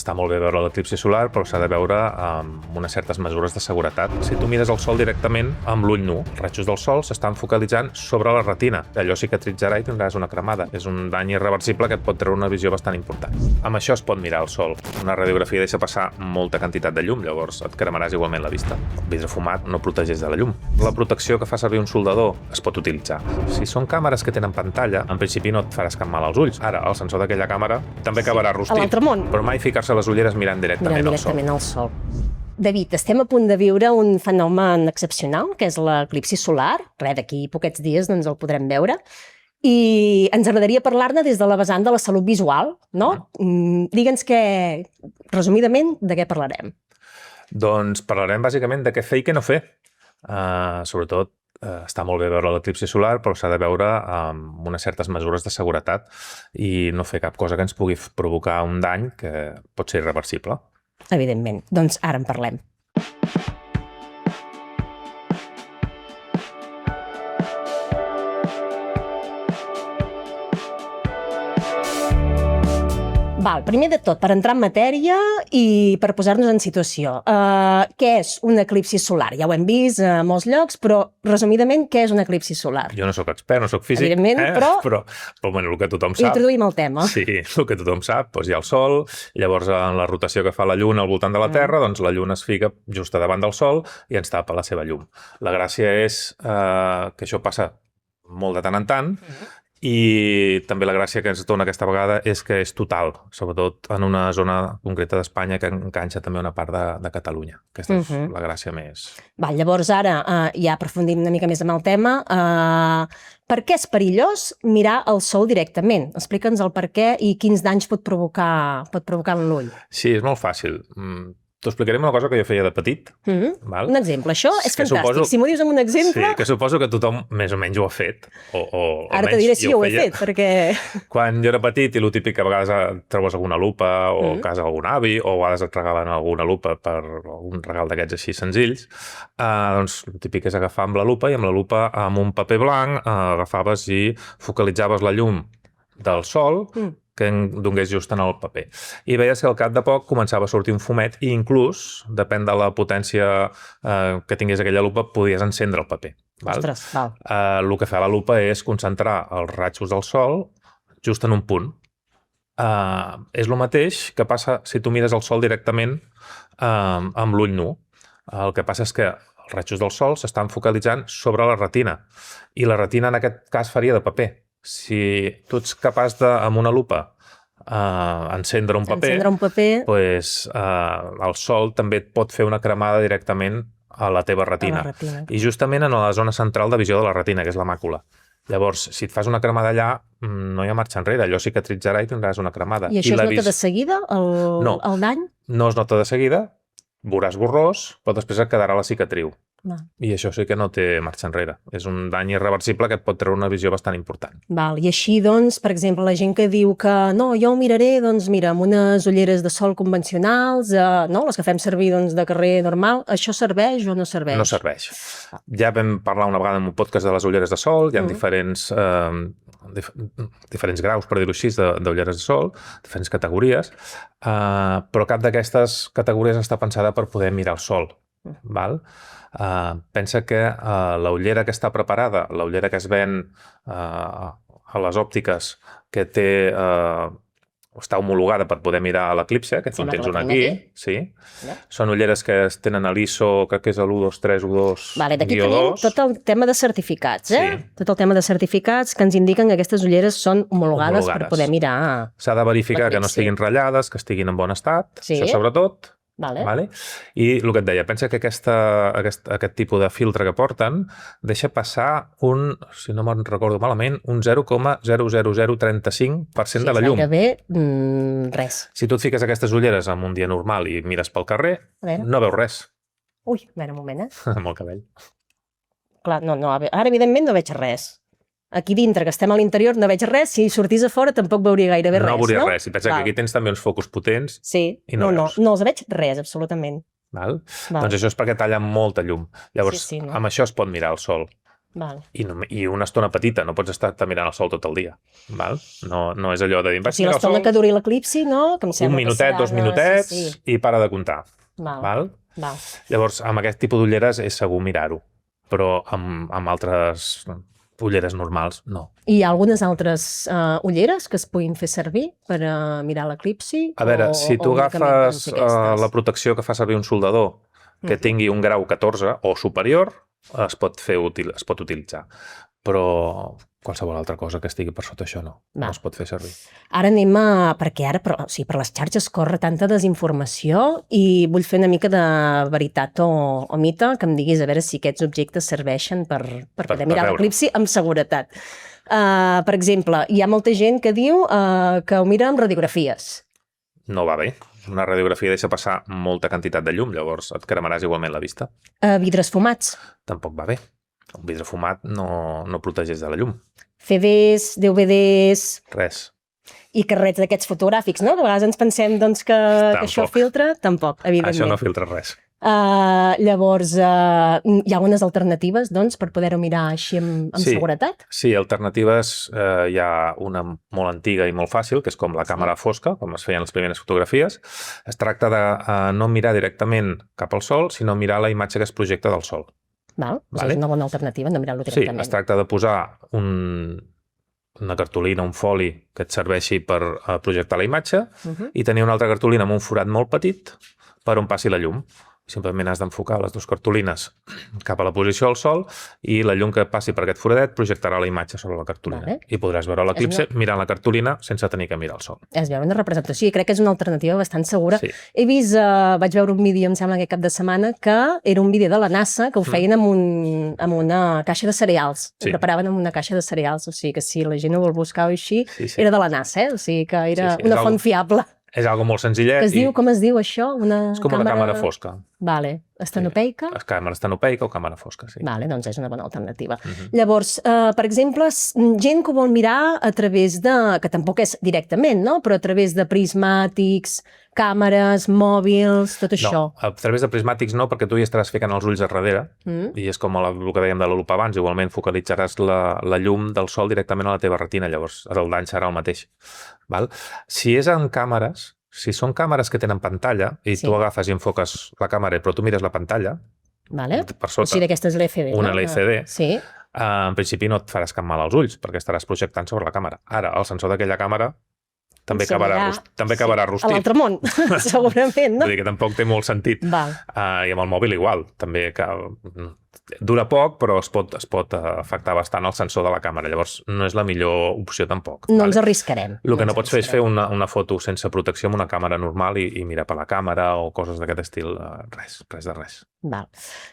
Està molt bé veure l'eclipsi solar, però s'ha de veure amb unes certes mesures de seguretat. Si tu mires el sol directament amb l'ull nu, els rajos del sol s'estan focalitzant sobre la retina. Allò cicatritzarà i tindràs una cremada. És un dany irreversible que et pot treure una visió bastant important. Amb això es pot mirar el sol. Una radiografia deixa passar molta quantitat de llum, llavors et cremaràs igualment la vista. El vidre fumat no protegeix de la llum. La protecció que fa servir un soldador es pot utilitzar. Si són càmeres que tenen pantalla, en principi no et faràs cap mal als ulls. Ara, el sensor d'aquella càmera també acabarà rostit. A l'altre món. Però mai ficar-se les ulleres mirant directament al sol. David, estem a punt de viure un fenomen excepcional, que és l'eclipsi solar. D'aquí poquets dies doncs, el podrem veure. I ens agradaria parlar-ne des de la vessant de la salut visual, no? Digue'ns resumidament, de què parlarem. Doncs parlarem bàsicament de què fer i què no fer. Sobretot, està molt bé veure l'eclipsi solar, però s'ha de veure amb unes certes mesures de seguretat i no fer cap cosa que ens pugui provocar un dany que pot ser irreversible. Evidentment. Doncs ara en parlem. Primer de tot, per entrar en matèria i per posar-nos en situació. Què és un eclipsi solar? Ja ho hem vist a molts llocs, però resumidament, què és un eclipsi solar? Jo no sóc expert, no sóc físic, evidentment, però bueno, el que tothom sap... Introduïm el tema. Sí, el que tothom sap, doncs hi ha el Sol, llavors en la rotació que fa la Lluna al voltant de la Terra, doncs la Lluna es fica just davant del Sol i ens tapa la seva llum. La gràcia és que això passa molt de tant en tant, i també la gràcia que ens dona aquesta vegada és que és total, sobretot en una zona concreta d'Espanya que enganxa també una part de Catalunya. Aquesta és la gràcia més... Llavors ara ja aprofundim una mica més en el tema. Per què és perillós mirar el sol directament? Explica'ns el per què i quins danys pot provocar en l'ull. Sí, és molt fàcil. T'ho explicaré una cosa que jo feia de petit. Un exemple. Això és fantàstic. Si m'ho dius amb un exemple... Sí, que suposo que tothom més o menys ho ha fet. Ara te diré si ho he fet, perquè... Quan jo era petit i el típic que a vegades trobes alguna lupa o a casa algun avi o a vegades et regalen alguna lupa per un regal d'aquests així senzills, doncs el típic és agafar amb la lupa i amb la lupa amb un paper blanc agafaves i focalitzaves la llum del sol que donés just en el paper. I veies que al cap de poc començava a sortir un fumet i inclús, depèn de la potència que tingués aquella lupa, podies encendre el paper. Ostres, val. El que fa la lupa és concentrar els rajos del sol just en un punt. És el mateix que passa si tu mires el sol directament amb l'ull nu. El que passa és que els rajos del sol s'estan focalitzant sobre la retina i la retina en aquest cas faria de paper. Si tu ets capaç de, amb una lupa, encendre un paper, doncs el sol també et pot fer una cremada directament a la teva retina. I justament en la zona central de visió de la retina, que és la màcula. Llavors, si et fas una cremada allà, no hi ha marxa enrere, allò cicatritzarà i tindràs una cremada. I això es nota de seguida, el dany? No es nota de seguida, veuràs borrós, però després et quedarà la cicatriu. I això sí que no té marxa enrere. És un dany irreversible que et pot treure una visió bastant important. I així, doncs, per exemple, la gent que diu que no, jo ho miraré, doncs mira, amb unes ulleres de sol convencionals, les que fem servir de carrer normal, això serveix o no serveix? No serveix. Ja vam parlar una vegada en un podcast de les ulleres de sol, hi ha diferents graus, per dir-ho així, d'ulleres de sol, diferents categories, però cap d'aquestes categories està pensada per poder mirar el sol. Pensa que la ullera que està preparada, la ullera que es ven a les òptiques, que està homologada per poder mirar l'eclipse, que tu en tens una aquí, són ulleres que tenen l'ISO, crec que és l'123, U2, D'aquí tenim tot el tema de certificats, tot el tema de certificats que ens indiquen que aquestes ulleres són homologades per poder mirar. S'ha de verificar que no estiguin ratllades, que estiguin en bon estat, això sobretot. I el que et deia, pensa que aquest tipus de filtre que porten deixa passar si no me'n recordo malament, un 0,00035% de la llum. Gairebé res. Si tu et fiques aquestes ulleres en un dia normal i mires pel carrer, no veus res. Ui, a veure un moment, Amb el cabell. Clar, ara evidentment no veig res. Aquí dintre, que estem a l'interior, no veig res. Si sortís a fora, tampoc veuria gairebé res, no? No veuria res. I pensa que aquí tens també uns focus potents i no veus. No els veig res, absolutament. Doncs això és perquè talla molta llum. Llavors, amb això es pot mirar el sol. Val. I una estona petita, no pots estar mirant el sol tot el dia. Val? No és allò de dir, O vaig sigui, mirar el l'estona sol, que duri l'eclipsi, no? Que em un sembla minutet, que serà 2 minutets Sí. i para de comptar. Val. Val? Val. Llavors, amb aquest tipus d'ulleres és segur mirar-ho, però amb altres ulleres normals, no. I hi ha algunes altres ulleres que es puguin fer servir per mirar l'eclipsi? A veure, si tu únicament agafes poden ser aquestes? la protecció que fa servir un soldador que tingui un grau 14 o superior, es pot utilitzar. Però qualsevol altra cosa que estigui per sota això no es pot fer servir. Ara anem perquè ara per les xarxes corre tanta desinformació i vull fer una mica de veritat o mite, que em diguis a veure si aquests objectes serveixen per poder mirar l'eclipsi amb seguretat. Per exemple, hi ha molta gent que diu que ho mira amb radiografies. No va bé. Una radiografia deixa passar molta quantitat de llum, llavors et cremaràs igualment la vista. Vidres fumats. Tampoc va bé. Un vidre fumat no protegeix de la llum. CDs, DVDs... Res. I carrets d'aquests fotogràfics, no? Que a vegades ens pensem que això filtra. Tampoc, evidentment. Això no filtra res. Llavors, hi ha algunes alternatives, doncs, per poder-ho mirar així amb seguretat? Sí, alternatives. Hi ha una molt antiga i molt fàcil, que és com la càmera fosca, com es feien les primeres fotografies. Es tracta de no mirar directament cap al sol, sinó mirar la imatge que es projecta del sol. Val? Vale. És una bona alternativa, no mirar-lo directament. Sí, es tracta de posar una cartolina, un foli que et serveixi per projectar la imatge i tenir una altra cartolina amb un forat molt petit per on passi la llum. Simplement has d'enfocar les dues cartolines cap a la posició del sol i la llum que passi per aquest foradet projectarà la imatge sobre la cartolina. I podràs veure l'eclipsi mirant la cartolina sense tenir que mirar el sol. És veure una representació i crec que és una alternativa bastant segura. He vist, vaig veure un vídeo, em sembla, aquest cap de setmana, que era un vídeo de la NASA que ho feien amb una caixa de cereals. Ho preparaven amb una caixa de cereals, o sigui que si la gent ho vol buscar o així, era de la NASA, o sigui que era una font fiable. És algo molt senzillet. Com es diu això? És com una càmera fosca. Vale. Estenopeica? Càmera estenopeica o càmera fosca, sí. Vale, doncs és una bona alternativa. Llavors, per exemple, gent que ho vol mirar a través de, que tampoc és directament, no? Però a través de prismàtics, càmeres, mòbils, tot això. No, a través de prismàtics no, perquè tu hi estaràs ficant els ulls a darrere i és com el que dèiem de la lupa abans, igualment focalitzaràs la llum del sol directament a la teva retina, llavors el dany serà el mateix. Si és en càmeres, si són càmeres que tenen pantalla i tu agafes i enfoques la càmera però tu mires la pantalla per sota, o sigui, d'aquestes LCD, una LCD, en principi no et faràs cap mal als ulls perquè estaràs projectant sobre la càmera. Ara, el sensor d'aquella càmera també acabarà rostit. A l'altre món, segurament, no? Vull dir que tampoc té molt sentit. I amb el mòbil igual. També dura poc, però es pot afectar bastant el sensor de la càmera. Llavors, no és la millor opció tampoc. No ens arriscarem. El que no pots fer és fer una foto sense protecció amb una càmera normal i mirar per la càmera o coses d'aquest estil. Res de res.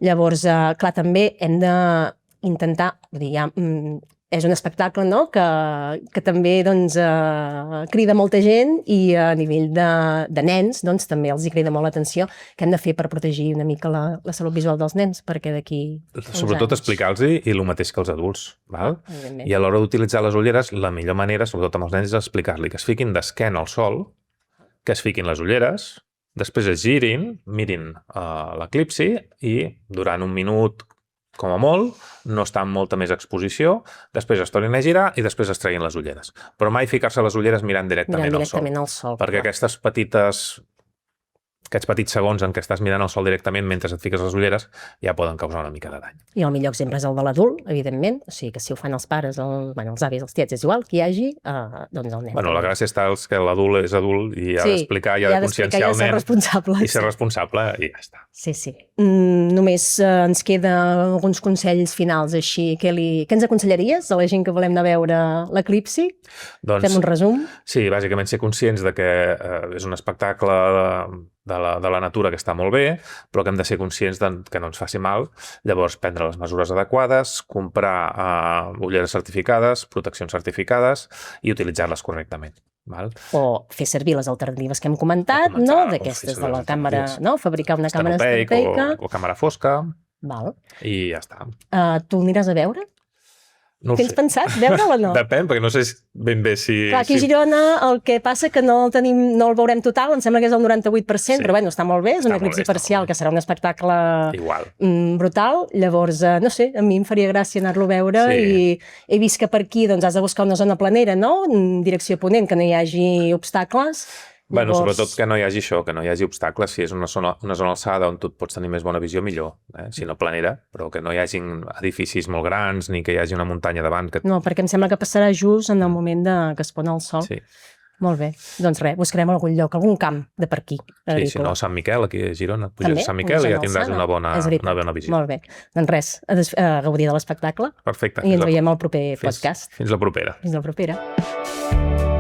Llavors, clar, també hem d'intentar, és un espectacle, no?, que també crida molta gent i a nivell de nens també els hi crida molt l'atenció que hem de fer per protegir una mica la salut visual dels nens, perquè d'aquí sobretot explicar-los i el mateix que els adults. I a l'hora d'utilitzar les ulleres, la millor manera, sobretot amb els nens, és explicar-li que es fiquin d'esquena al sol, que es fiquin les ulleres, després es girin, mirin l'eclipsi i durant un minut com a molt, no està amb molta més exposició, després es tornin a girar i després es treguin les ulleres. Però mai ficar-se les ulleres mirant directament al sol. Perquè aquests petits segons en què estàs mirant el sol directament mentre et fiques les ulleres ja poden causar una mica de dany. I el millor exemple és el de l'adult, evidentment, o sigui que si ho fan els pares, els avis, els tiets, és igual, qui hi hagi, doncs el nen. La gràcia està que l'adult és adult i ha d'explicar, i ha de conscienciar el nen i ser responsable i ja està. Sí. Només ens queda alguns consells finals així. Què ens aconsellaries a la gent que volem anar a veure l'eclipsi? Fem un resum? Sí, bàsicament ser conscients de que és un espectacle de la natura que està molt bé, però que hem de ser conscients que no ens faci mal. Llavors, prendre les mesures adequades, comprar ulleres certificades, proteccions certificades i utilitzar-les correctament. O fer servir les alternatives que hem comentat, d'aquestes de la càmera, fabricar una càmera estenopeica o càmera fosca i ja està. Tu aniràs a veure? No ho Tens sé. pensat veure'l o no? Depèn, perquè no sé ben bé si... Clar, aquí a Girona el que passa que no el veurem total, em sembla que és el 98%, Sí. però bueno, està molt bé, és un Està molt eclipsi bé, està parcial, molt bé. que serà un espectacle Igual. brutal. Llavors, no sé, a mi em faria gràcia anar-lo a veure Sí. i he vist que per aquí doncs, has de buscar una zona planera, no? En direcció a ponent, que no hi hagi obstacles. Bueno, Llavors, sobretot que no hi hagi això, que no hi hagi obstacles. Si és una zona alçada on tu et pots tenir més bona visió, millor. Si no planera, però que no hi hagi edificis molt grans ni que hi hagi una muntanya davant. Que... No, perquè em sembla que passarà just en el moment que es pon el sol. Sí. Molt bé. Doncs res, buscarem algun lloc, algun camp de per aquí. Sí, si no, Sant Miquel, aquí a Girona. Puges També, a Sant Miquel i ja una tindràs zona una bona visita. Molt bé. Doncs res, a gaudir de l'espectacle Perfecte. i ens veiem al proper podcast. Fins la propera. Fins la propera.